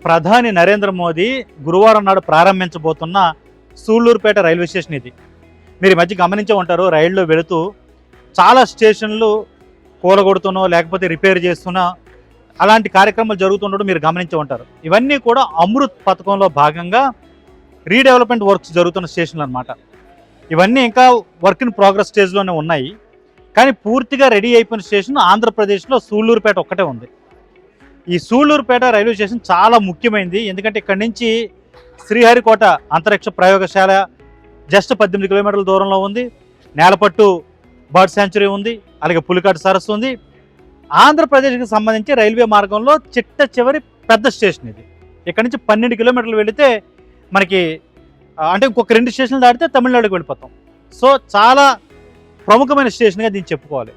ప్రధాని నరేంద్ర మోదీ గురువారం నాడు ప్రారంభించబోతున్న సూళ్లూరుపేట రైల్వే స్టేషన్ ఇది. మీరు ఈ మధ్య గమనించే ఉంటారు, రైల్లో వెళుతూ చాలా స్టేషన్లు కూలగొడుతునో లేకపోతే రిపేర్ చేస్తున్నా అలాంటి కార్యక్రమాలు జరుగుతుండడం మీరు గమనించే ఉంటారు. ఇవన్నీ కూడా అమృత్ పథకంలో భాగంగా రీడెవలప్మెంట్ వర్క్స్ జరుగుతున్న స్టేషన్లు అనమాట. ఇవన్నీ ఇంకా వర్క్ ఇన్ ప్రోగ్రెస్ స్టేజ్లోనే ఉన్నాయి. కానీ పూర్తిగా రెడీ అయిపోయిన స్టేషన్ ఆంధ్రప్రదేశ్లో సూళ్లూరుపేట ఒక్కటే ఉంది. ఈ సూళ్లూరుపేట రైల్వే స్టేషన్ చాలా ముఖ్యమైనది. ఎందుకంటే ఇక్కడి నుంచి శ్రీహరికోట అంతరిక్ష ప్రయోగశాల జస్ట్ 18 కిలోమీటర్ల దూరంలో ఉంది. నేలపట్టు బర్డ్ శాంచురీ ఉంది, అలాగే పులికాటు సరస్సు ఉంది. ఆంధ్రప్రదేశ్కి సంబంధించి రైల్వే మార్గంలో చిట్ట చివరి పెద్ద స్టేషన్ ఇది. ఇక్కడ నుంచి 12 కిలోమీటర్లు వెళితే మనకి అంటే ఇంకొక 2 స్టేషన్లు దాటితే తమిళనాడుకి వెళ్ళిపోతాం. సో చాలా ప్రముఖమైన స్టేషన్గా దీన్ని చెప్పుకోవాలి.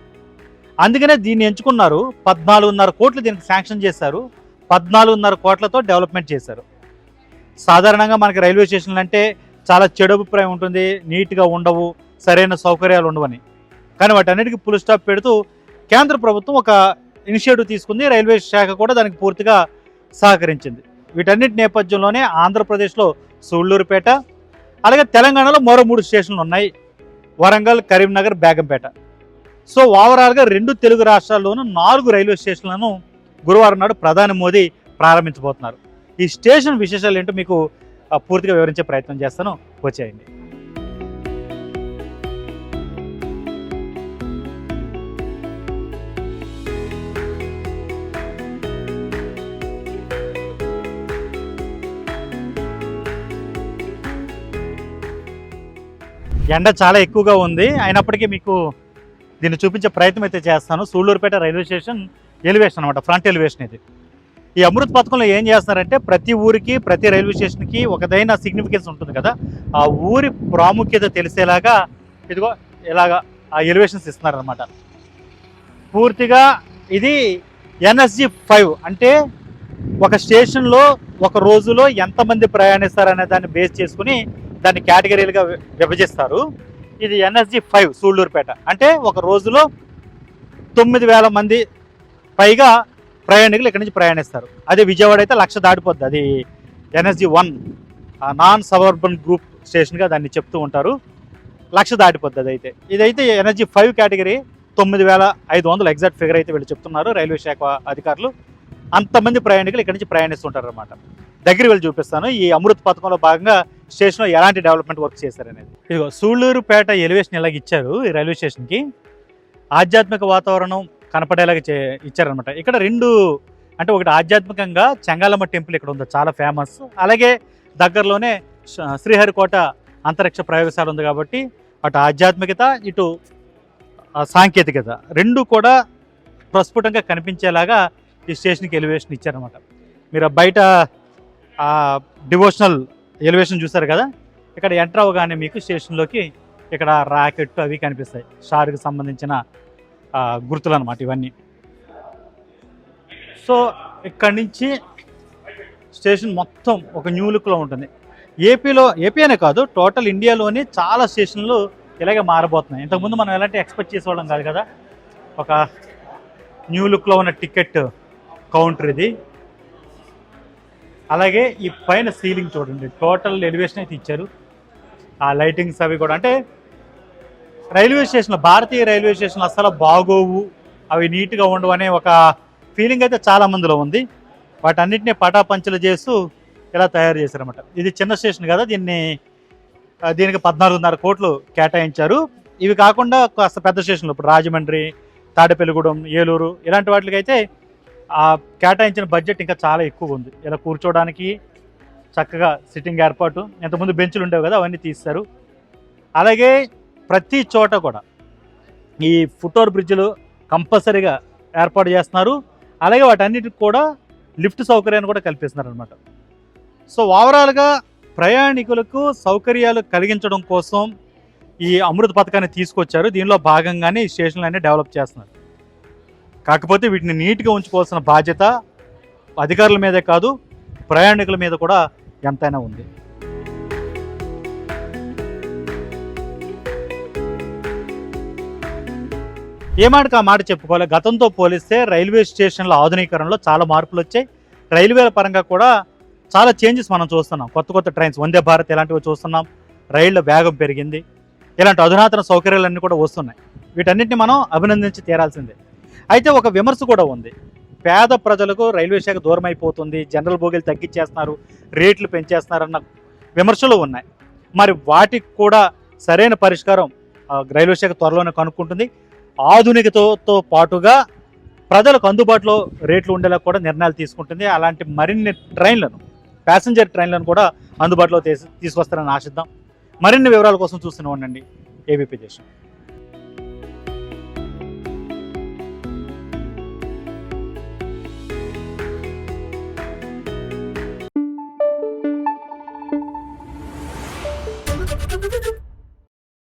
అందుకనే దీన్ని ఎంచుకున్నారు. 14.5 కోట్లు దీనికి శాంక్షన్ చేశారు. 14.5 కోట్లతో డెవలప్మెంట్ చేశారు. సాధారణంగా మనకి రైల్వే స్టేషన్లు అంటే చాలా చెడు అభిప్రాయం ఉంటుంది, నీట్గా ఉండవు, సరైన సౌకర్యాలు ఉండవని. కానీ వాటన్నిటికీ ఫుల్ స్టాప్ పెడుతూ కేంద్ర ప్రభుత్వం ఒక ఇనిషియేటివ్ తీసుకుంది. రైల్వే శాఖ కూడా దానికి పూర్తిగా సహకరించింది. వీటన్నిటి నేపథ్యంలోనే ఆంధ్రప్రదేశ్లో సూళ్లూరుపేట, అలాగే తెలంగాణలో మరో 3 స్టేషన్లు ఉన్నాయి, వరంగల్, కరీంనగర్, బేగంపేట. సో ఓవరాల్గా 2 తెలుగు రాష్ట్రాల్లోనూ 4 రైల్వే స్టేషన్లను గురువారం నాడు ప్రధాని మోదీ ప్రారంభించబోతున్నారు. ఈ స్టేషన్ విశేషాలు ఏంటో మీకు పూర్తిగా వివరించే ప్రయత్నం చేస్తాను, వచ్చేయండి. ఎండ చాలా ఎక్కువగా ఉంది, అయినప్పటికీ మీకు దీన్ని చూపించే ప్రయత్నం అయితే చేస్తాను. సూళ్లూరుపేట రైల్వే స్టేషన్ ఎలివేషన్ అనమాట, ఫ్రంట్ ఎలివేషన్ ఇది. ఈ అమృత్ పథకంలో ఏం చేస్తున్నారంటే ప్రతి ఊరికి, ప్రతి రైల్వే స్టేషన్కి ఒకదైన సిగ్నిఫికెన్స్ ఉంటుంది కదా, ఆ ఊరి ప్రాముఖ్యత తెలిసేలాగా ఇదిగో ఇలాగా ఆ ఎలివేషన్స్ ఇస్తున్నారనమాట. పూర్తిగా ఇది NSG 5 అంటే ఒక స్టేషన్లో ఒక రోజులో ఎంతమంది ప్రయాణిస్తారనే దాన్ని బేస్ చేసుకుని దాన్ని కేటగిరీలుగా విభజిస్తారు. ఇది NSG 5 సూళ్లూరుపేట అంటే ఒక రోజులో 9,000 మంది పైగా ప్రయాణికులు ఇక్కడి నుంచి ప్రయాణిస్తారు. అదే విజయవాడ అయితే 1,00,000 దాటిపోద్ది. అది NSG 1 నాన్ సబర్బన్ గ్రూప్ స్టేషన్గా దాన్ని చెప్తూ ఉంటారు. 1,00,000 దాటిపోద్ది అదైతే. ఇదైతే NSG 5 కేటగిరీ 9,500 ఎగ్జాక్ట్ ఫిగర్ అయితే వీళ్ళు చెప్తున్నారు రైల్వే శాఖ అధికారులు. అంతమంది ప్రయాణికులు ఇక్కడి నుంచి ప్రయాణిస్తుంటారు అనమాట. దగ్గర వెళ్ళి చూపిస్తాను ఈ అమృత్ పథకంలో భాగంగా స్టేషన్లో ఎలాంటి డెవలప్మెంట్ వర్క్ చేశారనేది. ఇదిగో సూళ్లూరుపేట ఎలివేషన్ ఇలాగ ఇచ్చారు ఈ రైల్వే స్టేషన్కి. ఆధ్యాత్మిక వాతావరణం కనపడేలాగా ఇచ్చారనమాట. ఇక్కడ 2 అంటే ఒకటి ఆధ్యాత్మికంగా చెంగాలమ్మ టెంపుల్ ఇక్కడ ఉంది, చాలా ఫేమస్. అలాగే దగ్గరలోనే శ్రీహరికోట అంతరిక్ష ప్రయోగశాల ఉంది కాబట్టి అటు ఆధ్యాత్మికత, ఇటు సాంకేతికత 2 కూడా ప్రస్ఫుటంగా కనిపించేలాగా ఈ స్టేషన్కి ఎలివేషన్ ఇచ్చారనమాట. మీరు బయట డివోషనల్ ఎలివేషన్ చూసారు కదా, ఇక్కడ ఎంటర్ అవ్వగానే మీకు స్టేషన్లోకి ఇక్కడ రాకెట్ అవి కనిపిస్తాయి, స్టార్కి సంబంధించిన గుర్తులు అనమాట ఇవన్నీ. సో ఇక్కడి నుంచి స్టేషన్ మొత్తం ఒక న్యూ లుక్లో ఉంటుంది. ఏపీ అనే కాదు, టోటల్ ఇండియాలోని చాలా స్టేషన్లు ఇలాగే మారబోతున్నాయి. ఇంతకుముందు మనం ఎలాంటి ఎక్స్పెక్ట్ చేసేవాళ్ళం కాదు కదా. ఒక న్యూ లుక్లో ఉన్న టికెట్ కౌంటర్ ఇది. అలాగే ఈ పైన సీలింగ్ చూడండి, టోటల్ ఎలివేషన్ అయితే ఇచ్చారు. ఆ లైటింగ్స్ అవి కూడా అంటే రైల్వే స్టేషన్లో, భారతీయ రైల్వే స్టేషన్లు అసలు బాగోవు, అవి నీట్గా ఉండవు అనే ఒక ఫీలింగ్ అయితే చాలా మందిలో ఉంది. వాటన్నిటిని పటాపంచలు చేస్తూ ఇలా తయారు చేశారన్నమాట. ఇది చిన్న స్టేషన్ కదా, దీనికి 14.5 కోట్లు కేటాయించారు. ఇవి కాకుండా కాస్త పెద్ద స్టేషన్లు ఇప్పుడు రాజమండ్రి, తాడేపల్లిగూడెం, ఏలూరు ఇలాంటి వాటికైతే ఆ కేటాయించిన బడ్జెట్ ఇంకా చాలా ఎక్కువ ఉంది. ఇలా కూర్చోవడానికి చక్కగా సిట్టింగ్ ఏర్పాటు, ఇంతకుముందు బెంచులు ఉండేవి కదా అవన్నీ తీస్తారు. అలాగే ప్రతి చోట కూడా ఈ ఫుట్ఓవర్ బ్రిడ్జ్లు కంపల్సరీగా ఏర్పాటు చేస్తున్నారు. అలాగే వాటన్నిటికి కూడా లిఫ్ట్ సౌకర్యాన్ని కూడా కల్పిస్తున్నారు అనమాట. సో ఓవరాల్గా ప్రయాణికులకు సౌకర్యాలు కలిగించడం కోసం ఈ అమృత్ పథకాన్ని తీసుకొచ్చారు. దీనిలో భాగంగానే ఈ స్టేషన్లన్నీ డెవలప్ చేస్తున్నారు. కాకపోతే వీటిని నీట్గా ఉంచుకోవాల్సిన బాధ్యత అధికారుల మీదే కాదు, ప్రయాణికుల మీద కూడా ఎంతైనా ఉంది. ఏ మాటకు ఆ మాట చెప్పుకోవాలి. గతంతో పోలిస్తే రైల్వే స్టేషన్ల ఆధునీకరణలో చాలా మార్పులు వచ్చాయి. రైల్వేల పరంగా కూడా చాలా చేంజెస్ మనం చూస్తున్నాం. కొత్త కొత్త ట్రైన్స్, వందే భారత్ ఇలాంటివి చూస్తున్నాం. రైళ్ల వేగం పెరిగింది. ఇలాంటి అధునాతన సౌకర్యాలన్నీ కూడా వస్తున్నాయి. వీటన్నిటిని మనం అభినందించి తీరాల్సిందే. అయితే ఒక విమర్శ కూడా ఉంది. పేద ప్రజలకు రైల్వే శాఖ దూరం అయిపోతుంది, జనరల్ బోగీలు తగ్గించేస్తున్నారు, రేట్లు పెంచేస్తున్నారన్న విమర్శలు ఉన్నాయి. మరి వాటికి కూడా సరైన పరిష్కారం రైల్వే శాఖ త్వరలోనే కనుక్కుంటుంది. ఆధునికతతో పాటుగా ప్రజలకు అందుబాటులో రేట్లు ఉండేలా కూడా నిర్ణయాలు తీసుకుంటుంది. అలాంటి మరిన్ని ట్రైన్లను, ప్యాసింజర్ ట్రైన్లను కూడా అందుబాటులో తీసుకొస్తారని ఆశిద్దాం. మరిన్ని వివరాల కోసం చూస్తూనే ఉండండి ఏబీపీ దేశం. Thank you.